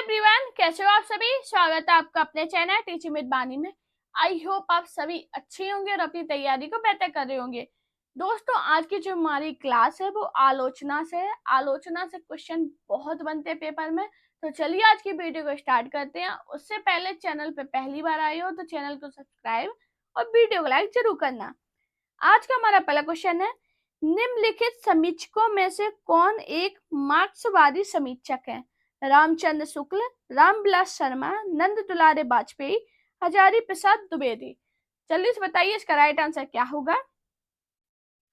Everyone, कैसे हो आप सभी। स्वागत है आपका अपने चैनल टीचिंग विद बानी में। आई होप आप सभी अच्छे होंगे और अपनी तैयारी को बेहतर कर रहे होंगे। दोस्तों, आज की जो हमारी क्लास है वो आलोचना से है। आलोचना से क्वेश्चन बहुत बनते हैं पेपर में। तो चलिए आज की वीडियो को स्टार्ट करते हैं। उससे पहले चैनल पे पहली बार आए हो तो चैनल को सब्सक्राइब और वीडियो को लाइक जरूर करना। आज का हमारा पहला क्वेश्चन है, निम्नलिखित समीक्षकों में से कौन एक मार्क्सवादी समीक्षक है? रामचंद्र शुक्ल, रामविलास शर्मा, नंद दुलारे वाजपेयी, हजारी प्रसाद द्विवेदी। जल्दी से बताइए इसका राइट आंसर क्या होगा।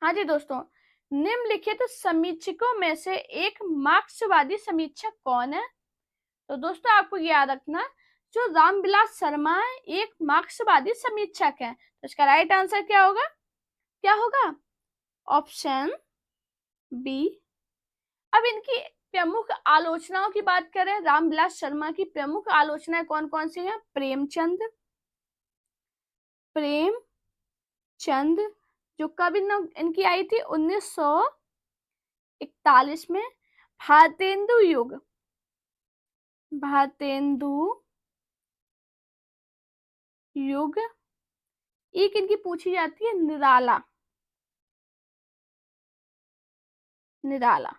हाँ जी दोस्तों, निम्नलिखित समीक्षकों में से एक मार्क्सवादी समीक्षक कौन है? तो दोस्तों आपको याद रखना, जो रामविलास शर्मा है एक मार्क्सवादी समीक्षक है। तो इसका राइट आंसर क्या होगा? क्या होगा? Option B. अब इनकी प्रमुख आलोचनाओं की बात करें, रामविलास शर्मा की प्रमुख आलोचनाएं कौन कौन सी हैं? प्रेमचंद, जो कब इनकी आई थी? 1941 में। भारतेंदु युग, एक इनकी पूछी जाती है निराला।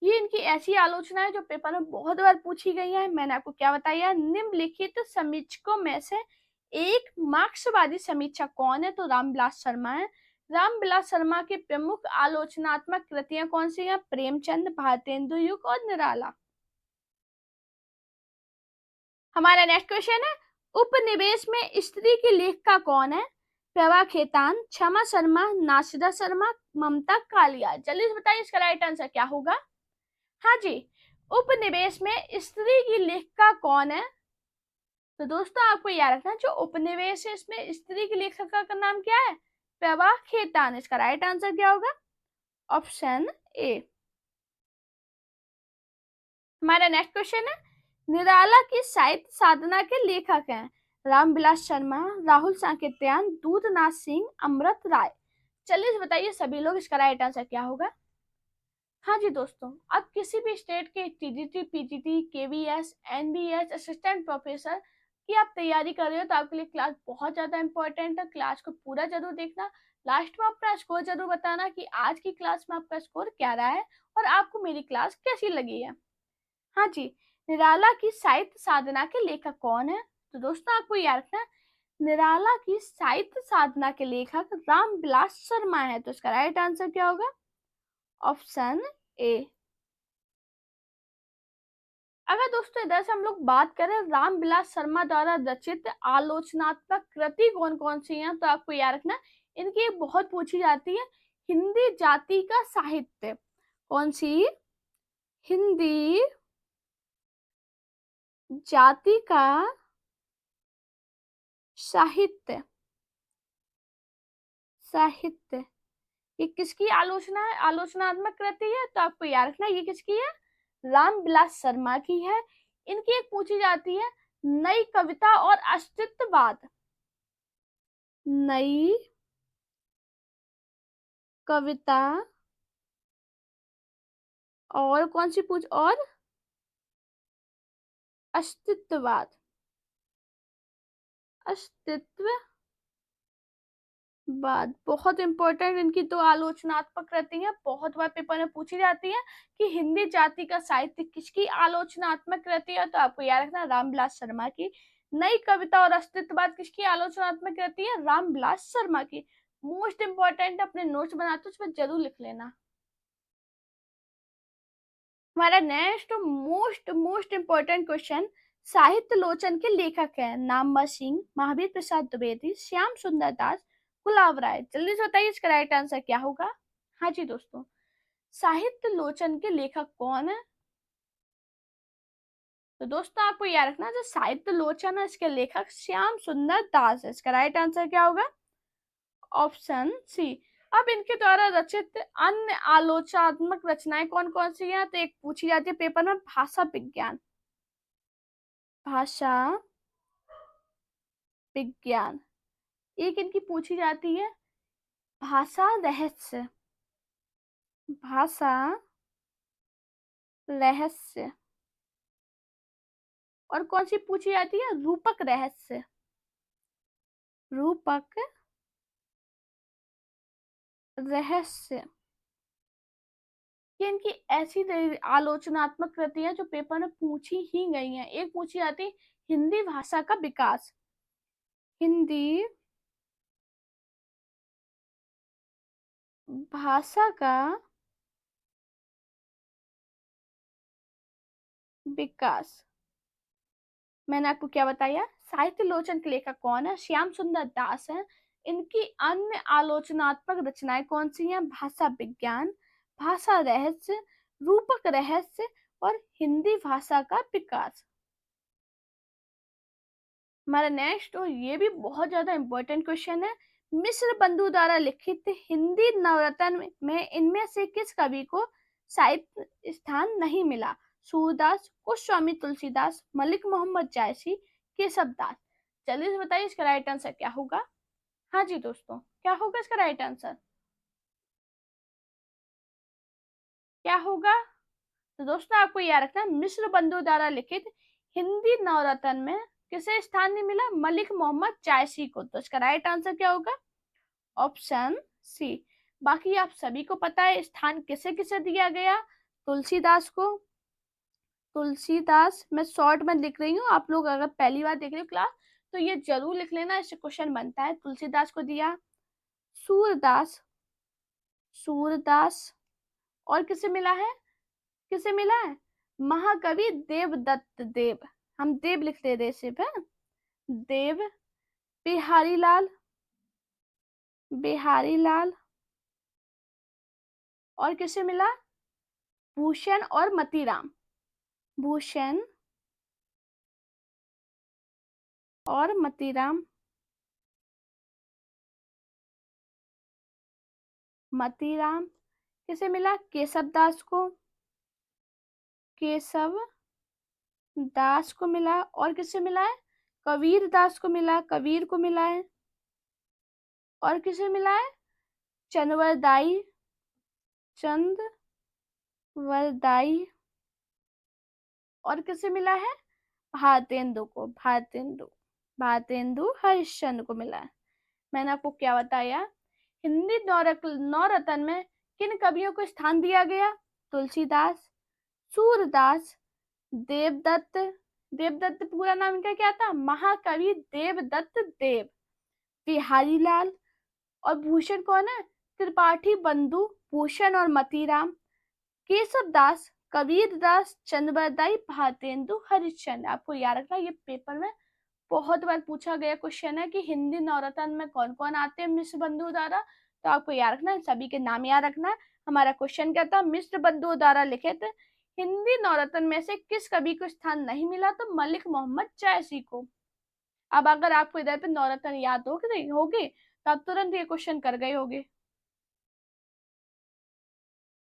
ये इनकी ऐसी आलोचना है जो पेपर में बहुत बार पूछी गई है। मैंने आपको क्या बताया, निम्नलिखित समीक्षकों में से एक मार्क्सवादी समीक्षक कौन है? तो रामविलास शर्मा है। रामविलास शर्मा की प्रमुख आलोचनात्मक कृतियां कौन सी हैं? प्रेमचंद, भारतेंदु युग और निराला। हमारा नेक्स्ट क्वेश्चन है, उपनिवेश में स्त्री की लेखिका कौन है? प्रभा खेतान, क्षमा शर्मा, नासिदा शर्मा, ममता कालिया। जल्दी से बताइए इसका राइट आंसर क्या होगा। हाँ जी, उपनिवेश में स्त्री की लेखिका कौन है? तो दोस्तों आपको याद रखना, जो उपनिवेश है इसमें स्त्री की लेखिका का नाम क्या है? प्रभा खेतान। इसका राइट आंसर क्या होगा? Option A. हमारा नेक्स्ट क्वेश्चन है, निराला की साहित्य साधना के लेखक हैं? रामविलास शर्मा, राहुल सांकृत्यायन, दूधनाथ सिंह, अमृत राय। चलिए बताइए सभी लोग, इसका राइट आंसर क्या होगा। हाँ जी दोस्तों, अब किसी भी स्टेट के TGT, PGT, KVS, NBS, assistant professor की आप तैयारी कर रहे हो तो आपके लिए क्लास बहुत ज्यादा इंपॉर्टेंट है। क्लास को पूरा जरूर देखना। लास्ट में अपना स्कोर जरूर बताना कि आज की क्लास में आपका स्कोर क्या रहा है और आपको मेरी क्लास कैसी लगी है। हाँ जी, निराला की साहित्य साधना के लेखक कौन है? तो दोस्तों आपको याद रखना, निराला की साहित्य साधना के लेखक रामविलास शर्मा है। तो इसका राइट आंसर क्या होगा? Option A. अगर दोस्तों इधर से हम लोग बात करें रामविलास शर्मा द्वारा रचित आलोचनात्मक कृति कौन कौन सी हैं, तो आपको याद रखना, इनकी बहुत पूछी जाती है, हिंदी जाति का साहित्य। कौन सी? हिंदी जाति का साहित्य। ये किसकी आलोचना है? आलोचनात्मक कृति है। तो आपको याद रखना ये किसकी है? रामविलास शर्मा की है। इनकी एक पूछी जाती है, नई कविता और अस्तित्ववाद। नई कविता और कौन सी पूछ और अस्तित्ववाद। बहुत इंपॉर्टेंट इनकी दो आलोचनात्मक कृति है, बहुत बार पेपर में पूछी जाती है कि हिंदी जाति का साहित्य किसकी आलोचनात्मक कृति है। तो आपको याद रखना, रामविलास शर्मा की। नई कविता और अस्तित्ववाद किसकी आलोचनात्मक कृति है? रामविलास शर्मा की। मोस्ट इंपॉर्टेंट, अपने नोट्स बनाते उसमें जरूर लिख लेना। हमारा next most most important question, साहित्य लोचन के लेखक हैं? नामवर सिंह, महावीर प्रसाद द्विवेदी, श्याम सुंदर दास, गुलाब राय। जल्दी से बताइए इसका राइट आंसर क्या होगा। हाँ जी दोस्तों, साहित्य लोचन के लेखक कौन है? तो दोस्तों आपको याद रखना, जो साहित्य लोचन है इसके लेखक श्याम सुंदर दास है। इसका राइट आंसर क्या होगा? Option C. अब इनके द्वारा रचित अन्य आलोचनात्मक रचनाएं कौन कौन सी हैं? तो एक पूछी जाती है पेपर में, भाषा विज्ञान। भाषा विज्ञान। एक इनकी पूछी जाती है, भाषा रहस्य। भाषा रहस्य। और कौन सी पूछी जाती है? रूपक रहस्य। रूपक रहस्य, ये इनकी ऐसी आलोचनात्मक कृतियां जो पेपर में पूछी ही गई हैं। एक पूछी जाती हिंदी भाषा का विकास। हिंदी भाषा का विकास। मैंने आपको क्या बताया? साहित्य लोचन के लेखक कौन है? श्याम सुंदर दास है। इनकी अन्य आलोचनात्मक रचनाएं कौन सी हैं? भाषा विज्ञान, भाषा रहस्य, रूपक रहस्य और हिंदी भाषा का विकास। हमारा नेक्स्ट, और ये भी बहुत ज्यादा इंपॉर्टेंट क्वेश्चन है, मिश्र बंधु द्वारा लिखित हिंदी नवरत्न में इनमें से किस कवि को साहित्य स्थान नहीं मिला? सूरदास, गोस्वामी तुलसीदास, मलिक मोहम्मद जायसी, केशव दास। जल्दी से बताइए इसका राइट आंसर क्या होगा? हाँ जी दोस्तों, क्या होगा इसका राइट आंसर? क्या होगा? तो दोस्तों आपको याद रखना है, मिश्र बंधु द्वारा लिखित हिंदी नवरत्न में किसे स्थान नहीं मिला? मलिक मोहम्मद जायसी को। तो इसका राइट आंसर क्या होगा? Option C. बाकी आप सभी को पता है स्थान किसे किसे दिया गया? तुलसीदास को। तुलसीदास मैं शॉर्ट में लिख रही हूँ, आप लोग अगर पहली बार देख रहे हो क्लास तो ये जरूर लिख लेना, इससे क्वेश्चन बनता है। तुलसीदास को दिया। सूरदास, सूरदास। और किसे मिला है? किसे मिला है? महाकवि देवदत्त देव, हम देव लिख ले रहे सिर्फ है। देव। बिहारी लाल, बिहारी लाल। और किसे मिला? भूषण और मतीराम। भूषण और मतीराम। मतीराम। किसे मिला? केशव दास को। केशव दास को मिला। और किसे मिला है? कबीर दास को मिला, कबीर को मिला है। और किसे मिला है? चंदवरदाई, चंदवरदाई। और किसे मिला है? भारतेंदु को, भारतेंदु, भारतेंदु हरिश्चंद्र को मिला है। मैंने आपको क्या बताया? हिंदी नवरत्न में किन कवियों को स्थान दिया गया? तुलसीदास, सूरदास, देवदत्त। देवदत्त पूरा नाम इनका क्या था? महाकवि देवदत्त देव। बिहारी लाल। और भूषण कौन है? त्रिपाठी बंधु भूषण और मतीराम। केशव दास, कबीर दास, चंद्रबरदाई, भारतेंदु हरिश्चंद्र। आपको याद रखना, ये पेपर में बहुत बार पूछा गया क्वेश्चन है कि हिंदी नवरत्न में कौन कौन आते हैं मिश्र बंधु द्वारा। तो आपको याद रखना है, सभी के नाम याद रखना है। हमारा क्वेश्चन क्या था? मिश्र बंधु द्वारा लिखित हिंदी नवरत्न में से किस कवि को स्थान नहीं मिला? तो मलिक मोहम्मद जायसी को। अब अगर आपको इधर पे नवरत्न याद होगी तो आप तुरंत ये क्वेश्चन कर गए होगे।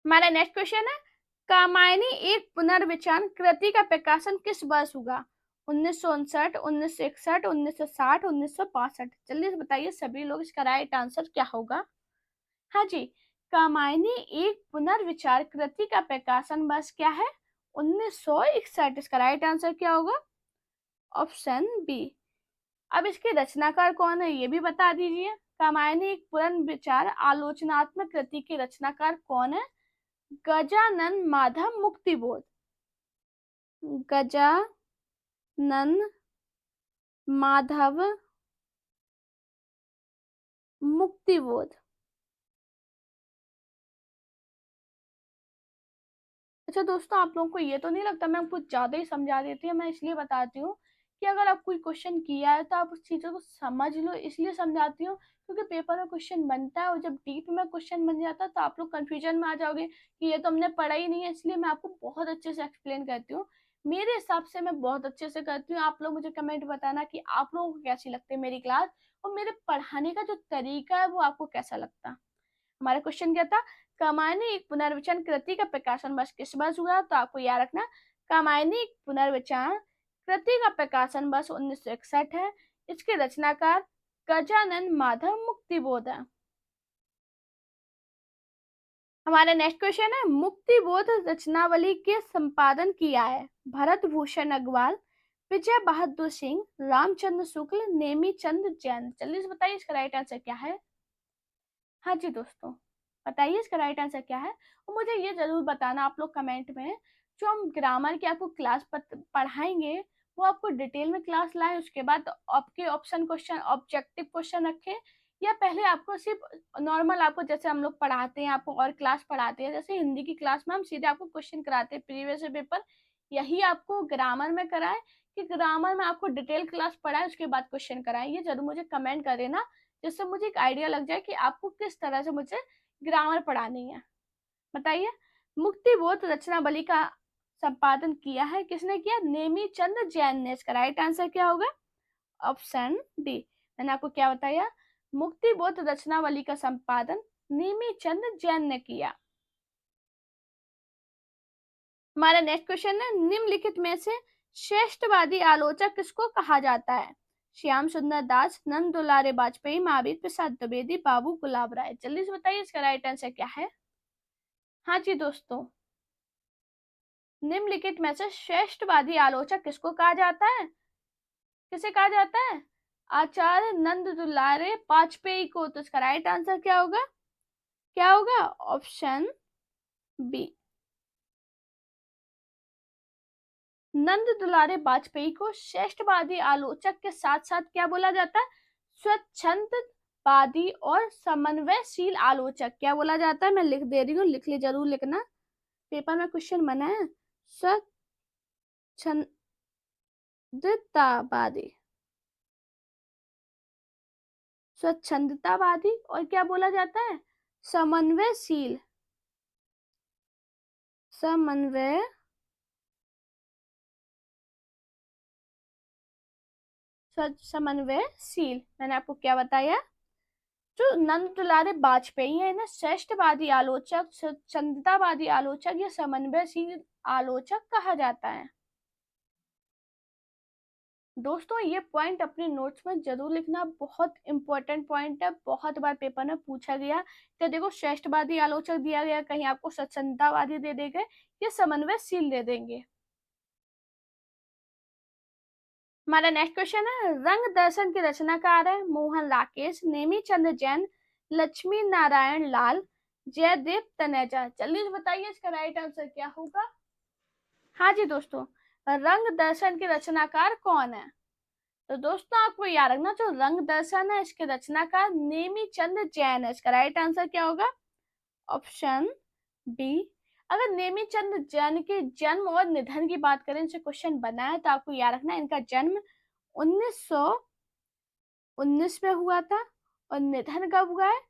हमारा नेक्स्ट क्वेश्चन है, कामायनी एक पुनर्विचार कृति का प्रकाशन किस वर्ष हुआ? 1959, 1961, 1960, 1965। जल्दी से बताइए सभी लोग, इसका राइट आंसर क्या होगा? हाँ जी, कामायनी एक पुनर्विचार कृति का प्रकाशन वर्ष क्या है? 1961। इसका राइट आंसर क्या होगा? Option B. अब इसके रचनाकार कौन है ये भी बता दीजिए। कामायनी एक पुनर्विचार आलोचनात्मक कृति के रचनाकार कौन है? गजानन माधव मुक्तिबोध। गजानन माधव मुक्तिबोध। अच्छा दोस्तों, आप लोगों को ये तो नहीं लगता मैं कुछ ज्यादा ही समझा देती हूँ? मैं इसलिए बताती हूँ कि अगर आप कोई क्वेश्चन किया है तो आप उस चीजों को समझ लो, इसलिए समझाती हूँ क्योंकि पेपर में क्वेश्चन बनता है और जब डीप में क्वेश्चन बन जाता है तो आप लोग कंफ्यूजन में आ जाओगे कि ये तो हमने पढ़ा ही नहीं है। इसलिए मैं आपको बहुत अच्छे से एक्सप्लेन करती हूँ। मेरे हिसाब से मैं बहुत अच्छे से करती हूँ। आप लोग मुझे कमेंट बताना कि आप लोगों को कैसी लगती है मेरी क्लास, और मेरे पढ़ाने का जो तरीका है वो आपको कैसा लगता है। हमारा क्वेश्चन क्या था? कामायनी एक पुनर्विचार कृति का प्रकाशन वर्ष किस वर्ष हुआ? तो आपको याद रखना, कामायनी एक पुनर्विचार कृति का प्रकाशन वर्ष 1961 है। इसके रचनाकार गजानन माधव मुक्तिबोध है। हमारा नेक्स्ट क्वेश्चन है, मुक्तिबोध रचनावली के संपादन किया है भरत भूषण अग्रवाल, विजय बहादुर सिंह, रामचंद्र शुक्ल, नेमी चंद जैन। जल्दी से बताइए इसका राइट आंसर क्या है। हाँ जी दोस्तों, बताइए इसका राइट आंसर क्या है। और मुझे ये जरूर बताना आप लोग कमेंट में, जो हम ग्रामर की आपको क्लास पढ़ाएंगे वो आपको डिटेल में क्लास लाएं, उसके बाद आपके ऑप्शन क्वेश्चन ऑब्जेक्टिव क्वेश्चन रखें, या पहले आपको सिर्फ नॉर्मल आपको जैसे हम लोग पढ़ाते हैं आपको और क्लास पढ़ाते हैं, जैसे हिंदी की क्लास में हम सीधे आपको क्वेश्चन कराते हैं प्रीवियस पेपर, यही आपको ग्रामर में कराएं कि ग्रामर में आपको डिटेल क्लास पढ़ाएं उसके बाद क्वेश्चन कराएं। ये जरूर मुझे कमेंट करें ना, जिससे मुझे एक आइडिया लग जाए कि आपको किस तरह से मुझे ग्रामर पढ़ानी है। बताइए, मुक्तिबोध रचनावली का संपादन किया है किसने किया, नेमी चंद जैन ने। इसका राइट आंसर क्या होगा, ऑप्शन डी। मैंने आपको क्या बताया, मुक्तिबोध रचनावली का संपादन नेमी चंद जैन ने किया। हमारा नेक्स्ट क्वेश्चन है, निम्नलिखित में से श्रेष्ठवादी आलोचक किसको कहा जाता है, श्याम सुंदर दास, नंद दुलारे वाजपेयी, महावीर प्रसाद द्विवेदी, बाबू गुलाब राय। जल्दी से बताइए इसका राइट आंसर क्या है। हाँ जी दोस्तों, निम्नलिखित में से श्रेष्ठवादी आलोचक किसको कहा जाता है, किसे कहा जाता है, आचार्य नंद दुलारे वाजपेयी को। तो इसका राइट आंसर क्या होगा, क्या होगा, ऑप्शन बी। नंद दुलारे वाजपेयी को श्रेष्ठवादी आलोचक के साथ साथ क्या बोला जाता है, स्वच्छंदवादी और समन्वयशील आलोचक क्या बोला जाता है। मैं लिख दे रही हूँ, लिख ले, जरूर लिखना, पेपर में क्वेश्चन बना है। स्वच्छंदतावादी, स्वच्छंदतावादी और क्या बोला जाता है, समन्वयशील, समन्वय समन्वयशील। मैंने आपको क्या बताया, जो नंद दुलारे वाजपेयी है ना, श्रेष्ठवादी आलोचक, स्वच्छंदतावादी आलोचक या समन्वयशील आलोचक कहा जाता है। दोस्तों ये पॉइंट अपने नोट्स में जरूर लिखना, बहुत इंपॉर्टेंट पॉइंट है, बहुत बार पेपर में पूछा गया। तो देखो, श्रेष्ठवादी आलोचक दिया गया, कहीं आपको स्वच्छंदतावादी दे देंगे या समन्वयशील दे देंगे। हमारा नेक्स्ट क्वेश्चन है, रंग दर्शन के रचनाकार है मोहन राकेश, नेमी चंद्र जैन, लक्ष्मी नारायण लाल, जयदेव तनेजा। जल्दी से बताइए इसका राइट आंसर क्या होगा। हाँ जी दोस्तों, रंग दर्शन के रचनाकार कौन है। तो दोस्तों आपको याद रखना, जो रंग दर्शन है इसके रचनाकार नेमी चंद्र जैन है। इसका राइट आंसर क्या होगा, ऑप्शन बी। अगर नेमी चंद्र जैन के जन्म और निधन की बात करें, इनसे क्वेश्चन बना है, तो आपको याद रखना इनका जन्म 1919 में हुआ था और निधन कब हुआ है,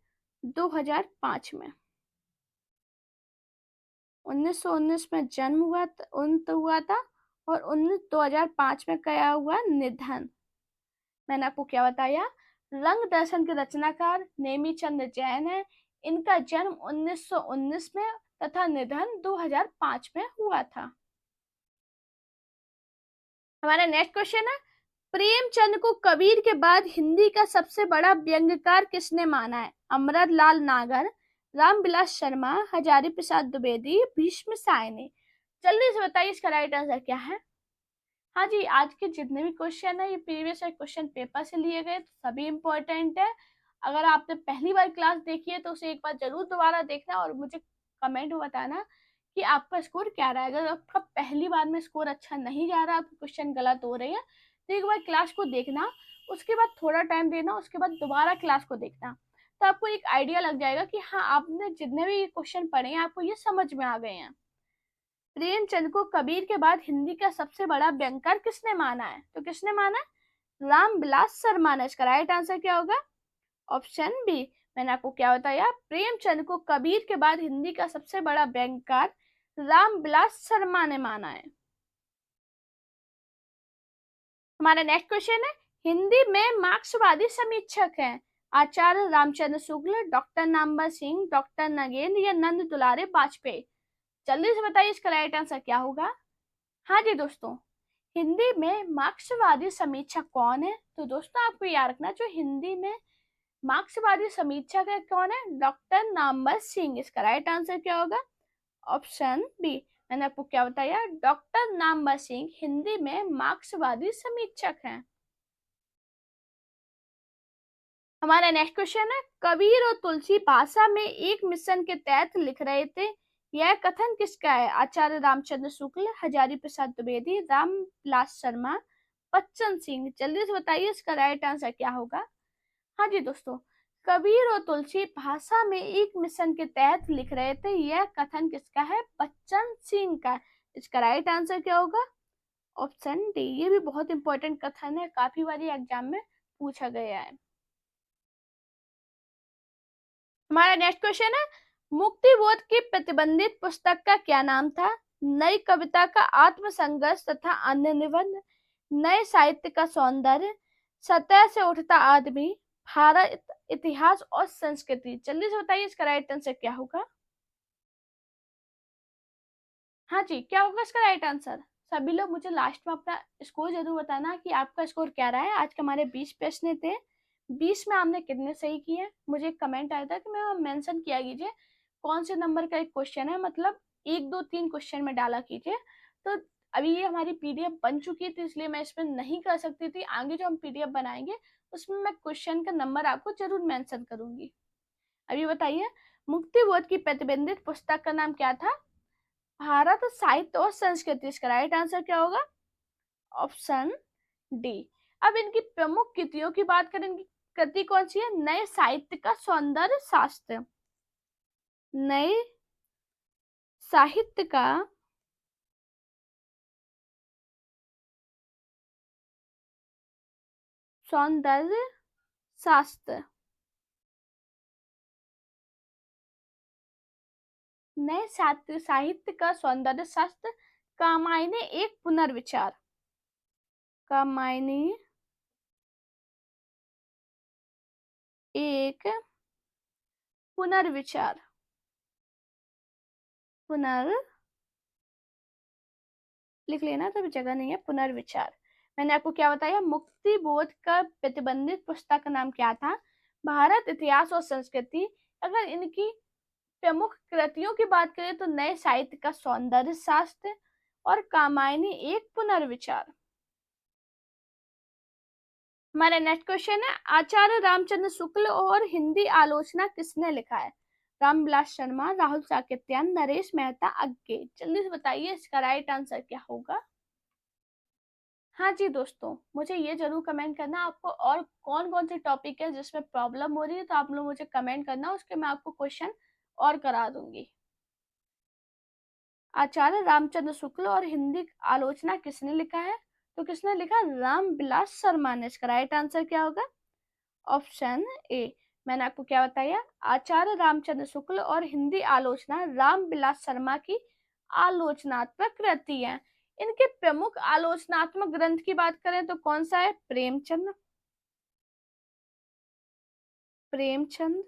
2005 में। 1919 में जन्म हुआ था और 2005 में क्या हुआ, निधन। मैंने आपको क्या बताया, रंग दर्शन के रचनाकार नेमी चंद्र जैन है, इनका जन्म 1919 में तथा निधन 2005 में हुआ था। हमारा नेक्स्ट क्वेश्चन है, प्रेमचंद को कबीर के बाद हिंदी का सबसे बड़ा व्यंग्यकार किसने माना है, अमृत लाल नागर, रामविलास शर्मा, हजारी प्रसाद द्विवेदी, भीष्म सायनी। जल्दी से बताइए इसका राइट आंसर क्या है। हाँ जी, आज के जितने भी क्वेश्चन है ये प्रीवियस क्वेश्चन पेपर से लिए गए, तो सभी इम्पोर्टेंट है। अगर आपने पहली बार क्लास देखी है तो उसे एक बार जरूर दोबारा देखना और मुझे कमेंट में बताना कि आपका स्कोर क्या रहा है। अगर आपका पहली बार में स्कोर अच्छा नहीं जा रहा, आपके क्वेश्चन गलत हो रहे हैं, तो एक बार क्लास को देखना, उसके बाद थोड़ा टाइम देना, उसके बाद दोबारा क्लास को देखना, तो आपको एक आइडिया लग जाएगा कि हाँ आपने जितने भी क्वेश्चन पढ़े हैं आपको ये समझ में आ गए हैं। प्रेमचंद को कबीर के बाद हिंदी का सबसे बड़ा व्यंग्यकार किसने माना है, तो किसने माना है, रामविलास शर्मा ने। इसका राइट आंसर क्या होगा, ऑप्शन बी। मैंने आपको क्या बताया, प्रेमचंद को कबीर के बाद हिंदी का सबसे बड़ा व्यंग्यकार रामविलास शर्मा ने माना है। हमारा नेक्स्ट क्वेश्चन है, हिंदी में मार्क्सवादी समीक्षक हैं आचार्य रामचंद्र शुक्ल, डॉक्टर नामवर सिंह, डॉक्टर नगेंद्र या नंद दुलारे वाजपेयी। जल्दी से बताइए इसका राइट आंसर क्या होगा। हाँ जी दोस्तों, हिंदी में मार्क्सवादी समीक्षक कौन है, तो दोस्तों आपको याद रखना, जो हिंदी में मार्क्सवादी समीक्षक है कौन है, डॉक्टर नामवर सिंह। इसका राइट आंसर क्या होगा, ऑप्शन बी। मैंने आपको क्या बताया, डॉक्टर नामवर सिंह हिंदी में मार्क्सवादी समीक्षक हैं। हमारा नेक्स्ट क्वेश्चन है, कबीर और तुलसी भाषा में एक मिशन के तहत लिख रहे थे, यह कथन किसका है? आचार्य रामचंद्र शुक्ल, हजारी प्रसाद द्विवेदी, रामविलास शर्मा, बच्चन सिंह। जल्दी से बताइए इसका राइट आंसर क्या होगा। हाँ जी दोस्तों, कबीर और तुलसी भाषा में एक मिशन के तहत लिख रहे थे, यह कथन किसका है? बच्चन सिंह का। इसका राइट आंसर क्या होगा? Option D. ये भी बहुत इंपॉर्टेंट कथन है, काफी बार एग्जाम में पूछा गया है। हमारा नेक्स्ट क्वेश्चन है, मुक्ति बोध की प्रतिबंधित पुस्तक का क्या नाम था? नई कविता का आत्मसंघर्ष तथा अन्य निबंध, नए साहित्य का सौंदर्य, सतह से उठता आदमी, भारत इतिहास और संस्कृति। जल्दी से बताइए इसका राइट आंसर क्या होगा। हाँ जी, क्या होगा इसका राइट आंसर? सभी लोग मुझे लास्ट में अपना स्कोर जरूर बताना कि आपका स्कोर क्या रहा है। आज के हमारे 20 प्रश्न थे, 20 में आपने कितने सही किए। मुझे एक कमेंट आया था कि मैं मेंशन किया कीजिए कौन से नंबर का एक क्वेश्चन है, मतलब 1 2 3 क्वेश्चन में डाला कीजिए। तो अभी ये हमारी पीडीएफ बन चुकी थी, इसलिए मैं इसमें नहीं कर सकती थी। आगे जो हम पीडीएफ बनाएंगे उसमें मैं क्वेश्चन का नंबर आपको जरूर मेंशन करूंगी। अभी बताइए, मुक्ति बोध की प्रतिबंधित पुस्तक का नाम क्या था? भारत साहित्य और संस्कृति। इसका राइट आंसर क्या होगा? Option D. अब इनकी प्रमुख कृतियों की बात करें, इनकी कृति कौन सी है? नए साहित्य का सौंदर्य शास्त्र, नए साहित्य का सौंदर्य शास्त्र, नए साहित्य का सौंदर्य शास्त्र, कामायनी एक पुनर्विचार, कामायनी एक पुनर्विचार, पुनर् लिख लेना, तो जगह नहीं है, पुनर्विचार। मैंने आपको क्या बताया, मुक्ति बोध का प्रतिबंधित पुस्तक का नाम क्या था? भारत इतिहास और संस्कृति। अगर इनकी प्रमुख कृतियों की बात करें तो नए साहित्य का सौंदर्य शास्त्र और कामायनी एक पुनर्विचार। हमारा नेक्स्ट क्वेश्चन है, आचार्य रामचंद्र शुक्ल और हिंदी आलोचना किसने लिखा है? रामविलास शर्मा, राहुल साकेत्यान, नरेश मेहता, अज्ञे। जल्दी से बताइए इसका राइट आंसर क्या होगा। हाँ जी दोस्तों, मुझे ये जरूर कमेंट करना आपको और कौन कौन से टॉपिक है जिसमें प्रॉब्लम हो रही है, तो आप लोग मुझे कमेंट करना, उसके मैं आपको क्वेश्चन और करा दूंगी। आचार्य रामचंद्र शुक्ल और हिंदी आलोचना किसने लिखा है? तो किसने लिखा? रामविलास शर्मा ने। इसका राइट आंसर क्या होगा? Option A. मैंने आपको क्या बताया, आचार्य रामचंद्र शुक्ल और हिंदी आलोचना रामविलास शर्मा की आलोचनात्मक कृति है। इनके प्रमुख आलोचनात्मक ग्रंथ की बात करें तो कौन सा है? प्रेमचंद। प्रेमचंद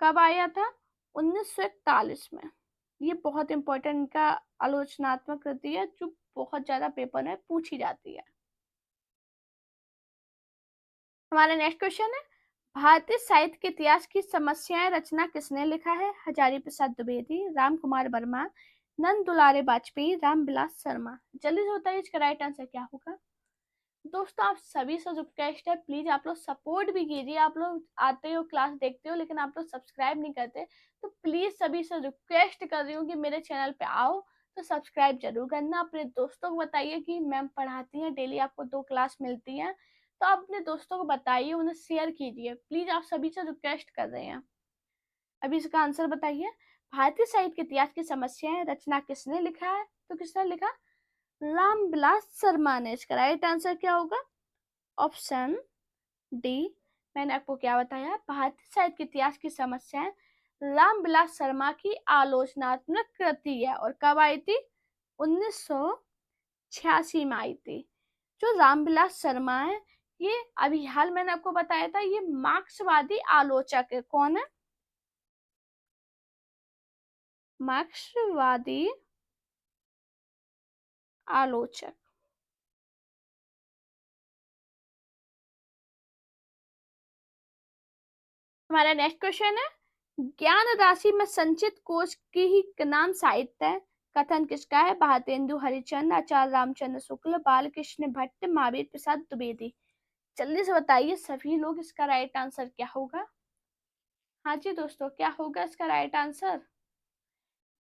कब आया था? 1941 में। ये बहुत इंपॉर्टेंट इनका आलोचनात्मक कृति है, जो बहुत ज्यादा पेपर में पूछी जाती है। हमारा नेक्स्ट क्वेश्चन है, भारतीय साहित्य के इतिहास की समस्याएं रचना किसने लिखा है? हजारी प्रसाद द्विवेदी, राम कुमार वर्मा, नंद दुलारे वाजपेयी, रामविलास शर्मा। जल्दी से बताइए इसका राइट आंसर क्या होगा। दोस्तों, आप सभी से रिक्वेस्ट है, प्लीज आप लोग सपोर्ट भी कीजिए। आप लोग आते हो, क्लास देखते हो, लेकिन आप लोग सब्सक्राइब नहीं करते, तो प्लीज सभी से रिक्वेस्ट कर रही हूँ कि मेरे चैनल पे आओ तो सब्सक्राइब जरूर करना। अपने दोस्तों को बताइए कि मैम पढ़ाती हैं, डेली आपको 2 क्लास मिलती हैं, तो आप अपने दोस्तों को बताइए, उन्हें शेयर कीजिए, प्लीज आप सभी से रिक्वेस्ट कर रहे हैं। अभी इसका आंसर बताइए, भारतीय साहित्य के इतिहास की समस्याएं रचना किसने लिखा है? तो किसने लिखा? रामविलास शर्मा ने। इसका राइट आंसर क्या होगा? Option D. मैंने आपको क्या बताया, भारतीय साहित्य के इतिहास की समस्याएं रामविलास शर्मा की आलोचनात्मक कृति है, और कब आई थी? 1986 में आई थी। जो रामविलास शर्मा है, ये अभी हाल मैंने आपको बताया था, ये मार्क्सवादी आलोचक है। कौन है? मार्क्सवादी आलोचक। हमारा नेक्स्ट क्वेश्चन है, ज्ञान राशि में संचित कोश की ही नाम साहित्य है, कथन किसका है? भारतेंदु हरिश्चंद्र, आचार्य रामचंद्र शुक्ल, बालकृष्ण भट्ट, महावीर प्रसाद द्विवेदी। जल्दी से बताइए सभी लोग, इसका राइट आंसर क्या होगा? हाँ जी दोस्तों, क्या होगा इसका राइट आंसर?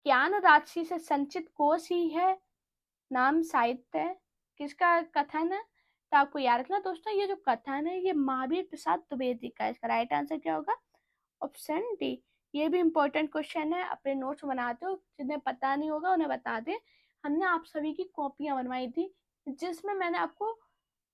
ज्ञान राशि से संचित कोश ही है नाम साहित्य है। किसका कथन है? तो आपको याद रखना दोस्तों, ये जो कथन है ये महावीर प्रसाद द्विवेदी का है। इसका राइट आंसर क्या होगा? Option D. ये भी इम्पोर्टेंट क्वेश्चन है, अपने नोट्स बनाते हो, जिन्हें पता नहीं होगा उन्हें बता दें। हमने आप सभी की कॉपियां बनवाई थी, जिसमें मैंने आपको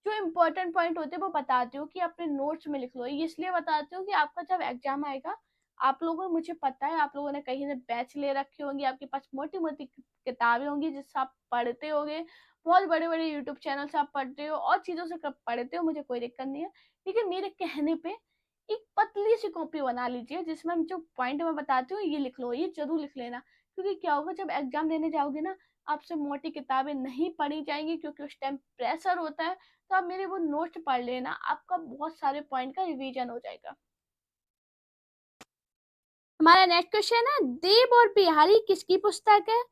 जो इम्पोर्टेंट पॉइंट होते हैं वो बताती हूँ कि अपने नोट्स में लिख लो। ये इसलिए बताती हूँ कि आपका जब एग्जाम आएगा, आप लोगों को, मुझे पता है आप लोगों ने कहीं से बैच ले रखी होंगी, आपके पास मोटी मोटी किताबें होंगी जिससे आप पढ़ते होगे, बहुत बड़े बड़े यूट्यूब चैनल से आप पढ़ते हो और चीज़ों से पढ़ते हो, मुझे कोई दिक्कत नहीं है। लेकिन मेरे कहने पे एक पतली सी कॉपी बना लीजिए जिसमें जो पॉइंट मैं बताती हूँ ये लिख लो, ये जरूर लिख लेना। क्योंकि क्या होगा, जब एग्जाम देने जाओगे ना, आपसे मोटी किताबें नहीं पढ़ी जाएंगी, क्योंकि उस टाइम प्रेशर होता है। तो आप मेरे वो नोट पढ़ लेना, आपका बहुत सारे पॉइंट का रिवीजन हो जाएगा। हमारा नेक्स्ट क्वेश्चन है, देव और बिहारी किसकी पुस्तक है?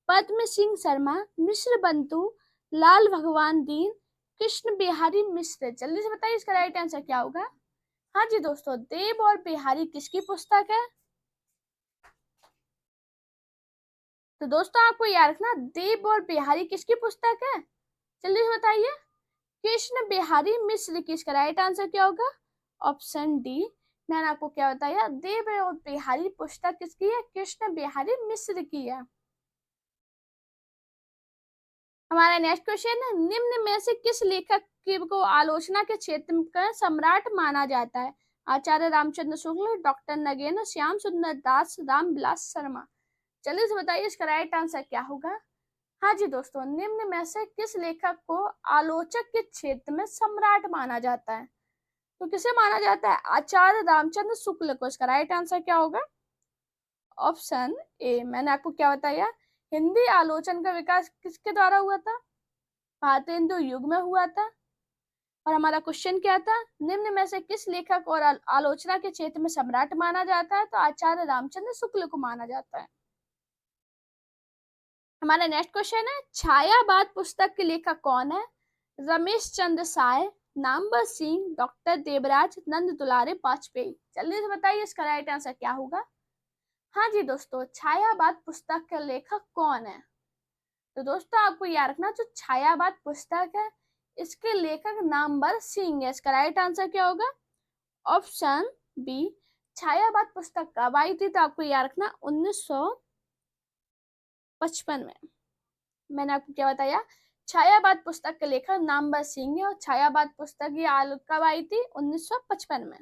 पद्म सिंह शर्मा, मिश्र बंधु, लाल भगवान दीन, कृष्ण बिहारी मिश्र। जल्दी से बताइए इसका राइट आंसर क्या होगा? हाँ जी दोस्तों, देव और बिहारी किसकी पुस्तक है? तो दोस्तों आपको याद रखना, देव और बिहारी किसकी पुस्तक है? जल्दी से बताइए। कृष्ण बिहारी मिश्र की। इसका राइट आंसर क्या होगा? Option D. मैंने आपको क्या बताया, देव और बिहारी पुस्तक किसकी है? कृष्ण बिहारी मिश्र की है। हमारा नेक्स्ट क्वेश्चन है, निम्न में से किस लेखक को आलोचना के क्षेत्र का सम्राट माना जाता है? आचार्य रामचंद्र शुक्ल, डॉक्टर नगेन्द्र, श्याम सुंदर दास, रामविलास शर्मा। जल्दी से बताइए इसका राइट आंसर क्या होगा? हाँ जी दोस्तों, निम्न में से किस लेखक को आलोचक के क्षेत्र में सम्राट माना जाता है? तो किसे माना जाता है? आचार्य रामचंद्र शुक्ल को। इसका राइट आंसर क्या होगा? Option A. मैंने आपको क्या बताया, हिंदी आलोचन का विकास किसके द्वारा हुआ था? भारतेंदु युग में हुआ था। और हमारा क्वेश्चन क्या था, निम्न में से किस लेखक और आलोचना के क्षेत्र में सम्राट माना जाता है? तो आचार्य रामचंद्र शुक्ल को माना जाता है। हमारा नेक्स्ट क्वेश्चन है, छायावाद पुस्तक के लेखक कौन है? रमेश चंद्र साय, नामवर सिंह, डॉक्टर देवराज, नंद दुलारे वाजपेयी। जल्दी से बताइए इसका राइट आंसर क्या होगा? हाँ जी दोस्तों, छायावाद पुस्तक का लेखक कौन है? तो दोस्तों आपको याद रखना, जो छायावाद पुस्तक है इसके लेखक नामवर सिंह है। इसका राइट आंसर क्या होगा? Option B. छायावाद पुस्तक कब आई थी? तो आपको याद रखना 1955 में। मैंने आपको क्या बताया, छायावाद पुस्तक के लेखक नामवर सिंह है और छायावाद पुस्तक ये कब आई थी? 1955 में।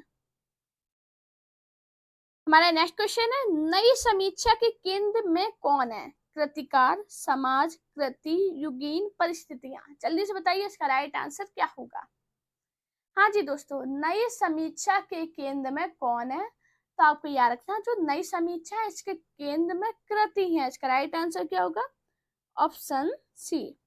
हमारा नेक्स्ट क्वेश्चन है, नई समीक्षा के केंद्र में कौन है? कृतिकार, समाज, कृति, युगीन, परिस्थितियां। जल्दी से बताइए इसका राइट आंसर क्या होगा? हाँ जी दोस्तों, नई समीक्षा के केंद्र में कौन है? तो आपको याद रखना, जो नई समीक्षा है इसके केंद्र में कृति है। इसका राइट आंसर क्या होगा? Option C.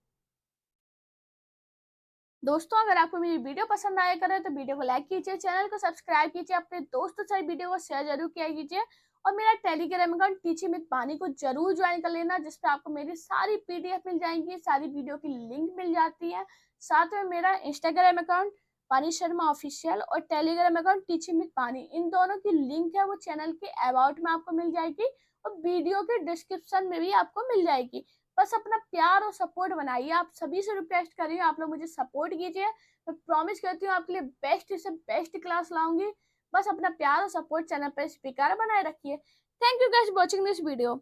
दोस्तों अगर आपको मेरी वीडियो पसंद आया करे तो वीडियो को लाइक कीजिए, चैनल को सब्सक्राइब कीजिए, अपने दोस्तों से वीडियो को शेयर जरूर किया कीजिए और मेरा टेलीग्राम अकाउंट टीचिंग विद बानी को जरूर ज्वाइन कर लेना, जिसपे आपको मेरी सारी पीडीएफ मिल जाएंगी, सारी वीडियो की लिंक मिल जाती है। साथ में मेरा इंस्टाग्राम अकाउंट पानी शर्मा ऑफिशियल और टेलीग्राम अकाउंट टीचिंग विद बानी, इन दोनों की लिंक है वो चैनल के अबाउट में आपको मिल जाएगी और वीडियो के डिस्क्रिप्शन में भी आपको मिल जाएगी। बस अपना प्यार और सपोर्ट बनाइए, आप सभी से रिक्वेस्ट कर रही हूँ, आप लोग मुझे सपोर्ट कीजिए। मैं प्रॉमिस करती हूँ आपके लिए बेस्ट से बेस्ट क्लास लाऊंगी। बस अपना प्यार और सपोर्ट चैनल पर स्पीकर बनाए रखिए। Thank you guys watching this video.